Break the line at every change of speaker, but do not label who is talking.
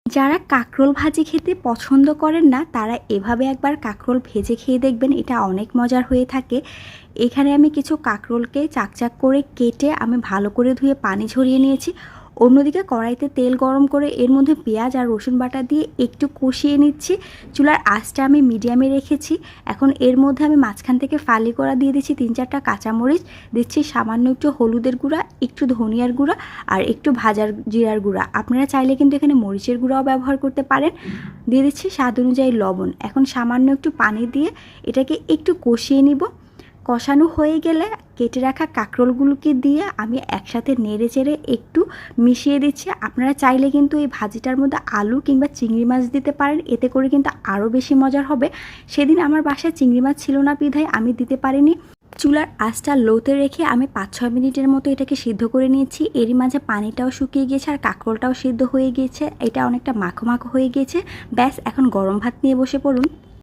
যারা কাঁকরোল ভাজি খেতে পছন্দ করেন না তারা এভাবে একবার কাঁকরোল ভেজে খেয়ে দেখবেন, এটা অনেক মজার হয়ে থাকে। এখানে আমি কিছু কাঁকরোলকে চাকচাক করে কেটে আমি ভালো করে ধুয়ে পানি ঝরিয়ে নিয়েছি। অন্যদিকে কড়াইতে তেল গরম করে এর মধ্যে পেঁয়াজ আর রসুন বাটা দিয়ে একটু কষিয়ে নিচ্ছি। চুলার আঁচটা আমি মিডিয়ামে রেখেছি। এখন এর মধ্যে আমি মাঝখান থেকে ফালি করা দিয়ে দিচ্ছি 3-4টা কাঁচামরিচ, দিচ্ছি সামান্য একটু হলুদের গুঁড়া, একটু ধনিয়ার গুঁড়া আর একটু ভাজার জিরার গুঁড়া। আপনারা চাইলে কিন্তু এখানে মরিচের গুঁড়াও ব্যবহার করতে পারেন। দিয়ে দিচ্ছি স্বাদ অনুযায়ী লবণ। এখন সামান্য একটু পানি দিয়ে এটাকে একটু কষিয়ে নিব। কষানো হয়ে গেলে কেটে রাখা কাঁকরোলগুলোকে দিয়ে আমি একসাথে নেড়ে চেড়ে একটু মিশিয়ে দিচ্ছি। আপনারা চাইলে কিন্তু এই ভাজিটার মধ্যে আলু কিংবা চিংড়ি মাছ দিতে পারেন, এতে করে কিন্তু আরও বেশি মজার হবে। সেদিন আমার বাসায় চিংড়ি মাছ ছিল না বিধায় আমি দিতে পারিনি। চুলার আঁচটা লোতে রেখে আমি 5-6 মিনিটের মতো এটাকে সিদ্ধ করে নিয়েছি। এরই মাঝে পানিটাও শুকিয়ে গিয়েছে আর কাঁকরোলটাও সিদ্ধ হয়ে গিয়েছে। এটা অনেকটা মাখো মাখো হয়ে গিয়েছে। ব্যাস, এখন গরম ভাত নিয়ে বসে পড়ুন।